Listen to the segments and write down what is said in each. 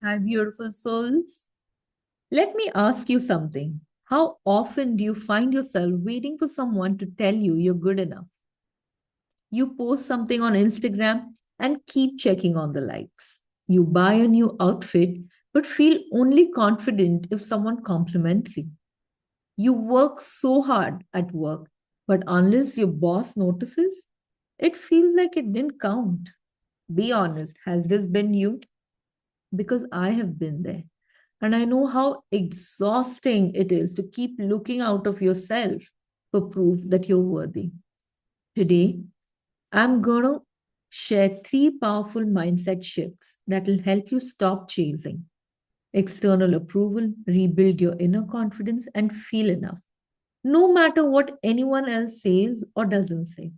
Hi, beautiful souls. Let me ask you something. How often do you find yourself waiting for someone to tell you you're good enough? You post something on Instagram and keep checking on the likes. You buy a new outfit but feel only confident if someone compliments you. You work so hard at work, but unless your boss notices, it feels like it didn't count. Be honest, has this been you? Because I have been there. And I know how exhausting it is to keep looking out of yourself for proof that you're worthy. Today, I'm going to share three powerful mindset shifts that will help you stop chasing external approval, rebuild your inner confidence, and feel enough, no matter what anyone else says or doesn't say.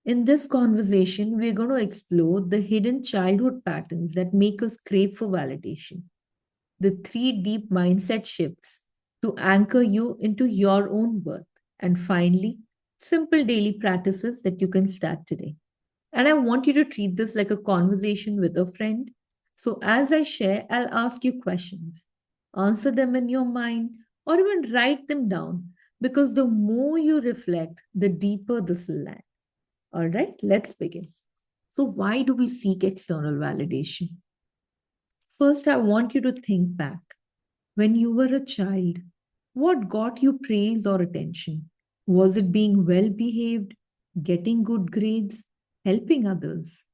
In this conversation, we're going to explore the hidden childhood patterns that make us crave for validation, the three deep mindset shifts to anchor you into your own worth. And finally, simple daily practices that you can start today. And I want you to treat this like a conversation with a friend. So as I share, I'll ask you questions. Answer them in your mind or even write them down because the more you reflect, the deeper this will land. All right, let's begin. So, why do we seek external validation? First, I want you to think back. When you were a child, what got you praise or attention? Was it being well behaved, getting good grades, helping others?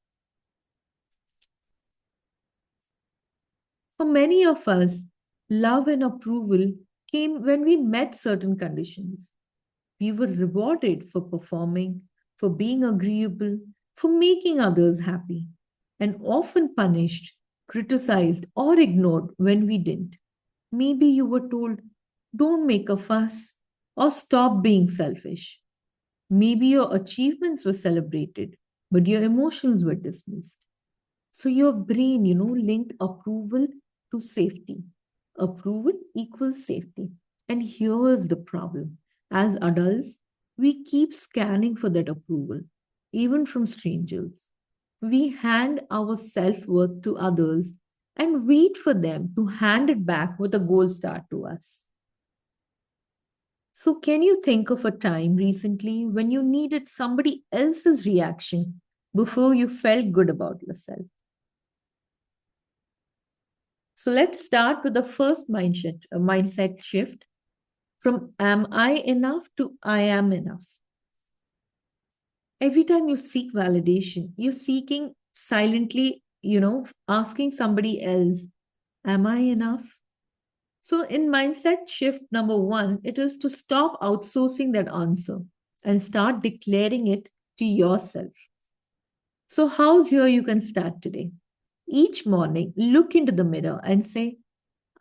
For many of us, love and approval came when we met certain conditions. We were rewarded for performing, for being agreeable, for making others happy, and often punished, criticized, or ignored when we didn't. Maybe you were told, don't make a fuss or stop being selfish. Maybe your achievements were celebrated, but your emotions were dismissed. So your brain, linked approval to safety. Approval equals safety. And here's the problem. As adults, we keep scanning for that approval, even from strangers. We hand our self worth to others and wait for them to hand it back with a gold star to us. So, can you think of a time recently when you needed somebody else's reaction before you felt good about yourself? So, let's start with the first mindset shift from am I enough to I am enough. Every time you seek validation, you're seeking silently, asking somebody else, am I enough? So, in mindset shift number one, it is to stop outsourcing that answer and start declaring it to yourself. So, how's here you can start today? Each morning, look into the mirror and say,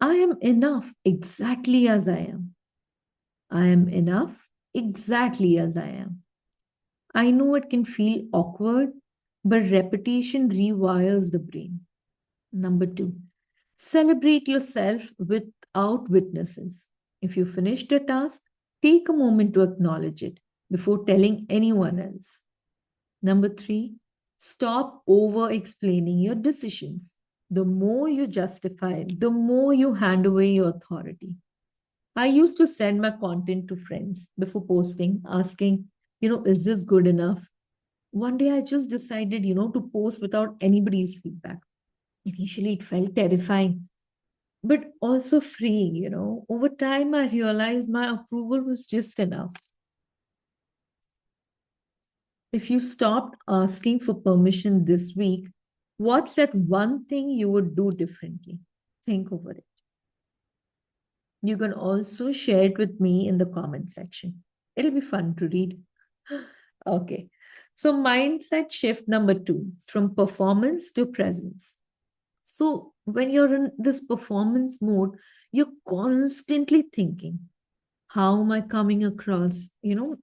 I am enough exactly as I am. I am enough exactly as I am. I know it can feel awkward, but repetition rewires the brain. Number two, celebrate yourself without witnesses. If you finished a task, take a moment to acknowledge it before telling anyone else. Number three, stop over explaining your decisions. The more you justify, the more you hand away your authority. I used to send my content to friends before posting, asking, is this good enough? One day I just decided, to post without anybody's feedback. Initially, it felt terrifying, but also freeing, Over time, I realized my approval was just enough. If you stopped asking for permission this week, what's that one thing you would do differently? Think over it. You can also share it with me in the comment section. It'll be fun to read. Okay. So, mindset shift number two, from performance to presence. So, when you're in this performance mode, you're constantly thinking, how am I coming across?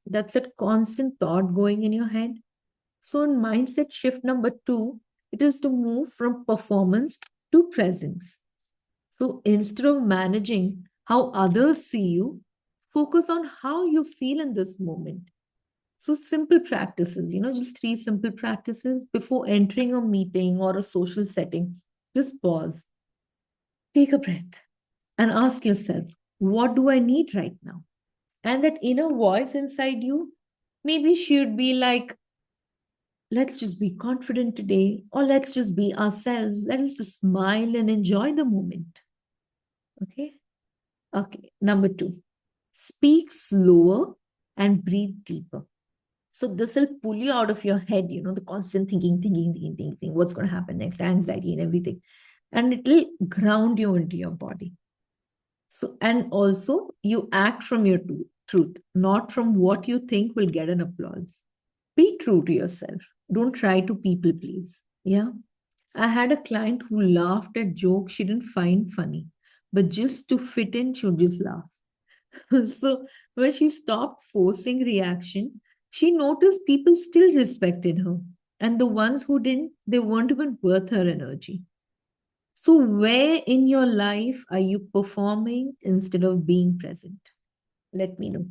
That's that constant thought going in your head. So, in mindset shift number two, it is to move from performance to presence. So, instead of managing how others see you, focus on how you feel in this moment. So, simple practices, just three simple practices before entering a meeting or a social setting. Just pause, take a breath, and ask yourself, what do I need right now? And that inner voice inside you maybe should be like, let's just be confident today, or let's just be ourselves. Let us just smile and enjoy the moment. Okay. Okay. Number two, speak slower and breathe deeper. So this will pull you out of your head, the constant thinking, what's going to happen next, anxiety and everything. And it will ground you into your body. So, and also you act from your truth, not from what you think will get an applause. Be true to yourself. Don't try to people please. Yeah. I had a client who laughed at jokes she didn't find funny, but just to fit in, she would just laugh. So when she stopped forcing reaction, she noticed people still respected her. And the ones who didn't, they weren't even worth her energy. So, where in your life are you performing instead of being present? Let me know.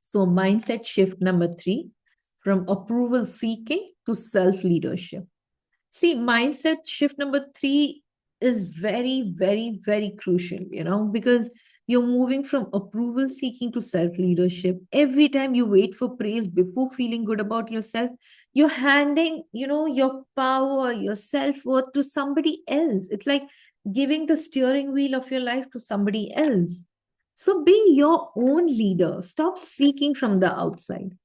So, mindset shift number three, from approval seeking to self leadership. See, mindset shift number three is very, very, very crucial, because you're moving from approval seeking to self leadership. Every time you wait for praise before feeling good about yourself, you're handing, your power, your self worth to somebody else. It's like giving the steering wheel of your life to somebody else. So be your own leader. Stop seeking from the outside.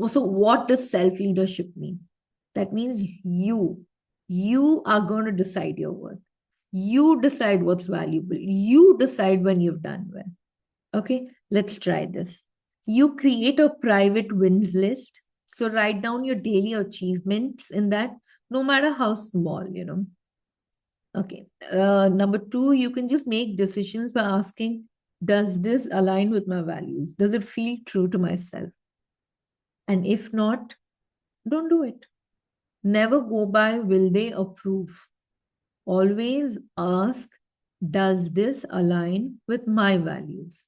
So, what does self leadership mean? That means you are going to decide your worth. You decide what's valuable. You decide when you've done well. Okay, let's try this. You create a private wins list. So, write down your daily achievements in that, no matter how small. Okay. Number two, you can just make decisions by asking, does this align with my values? Does it feel true to myself? And if not, don't do it. Never go by, will they approve? Always ask, does this align with my values?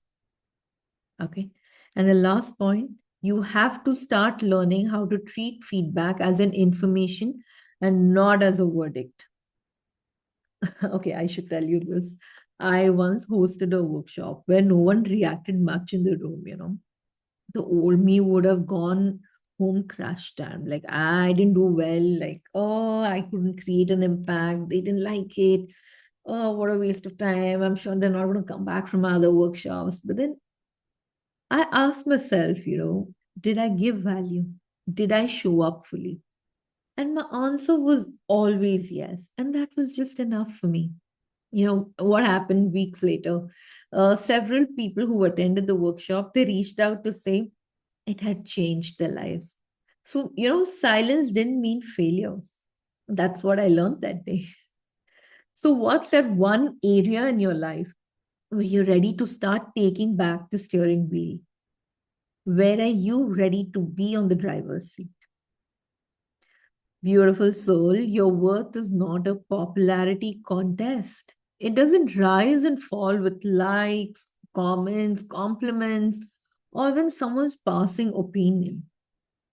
Okay. And the last point, you have to start learning how to treat feedback as an information and not as a verdict. Okay, I should tell you this. I once hosted a workshop where no one reacted much in the room. The old me would have gone home crushed. I'm like, I didn't do well. Like, oh, I couldn't create an impact. They didn't like it. Oh, what a waste of time. I'm sure they're not going to come back from other workshops. But then I asked myself, did I give value? Did I show up fully? And my answer was always yes. And that was just enough for me. What happened weeks later? Several people who attended the workshop, they reached out to say, it had changed their lives. So, silence didn't mean failure. That's what I learned that day. So, what's that one area in your life where you're ready to start taking back the steering wheel? Where are you ready to be on the driver's seat? Beautiful soul, your worth is not a popularity contest. It doesn't rise and fall with likes, comments, compliments, or when someone's passing opinion.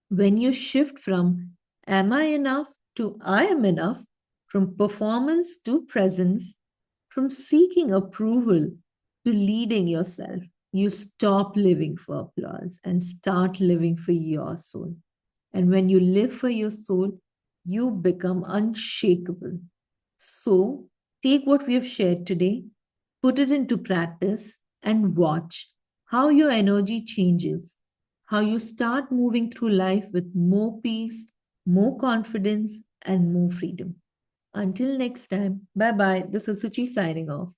When you shift from am I enough to I am enough, from performance to presence, from seeking approval to leading yourself, you stop living for applause and start living for your soul. And when you live for your soul, you become unshakable. So take what we have shared today, put it into practice, and watch how your energy changes, how you start moving through life with more peace, more confidence, and more freedom. Until next time, bye bye. This is Suchi signing off.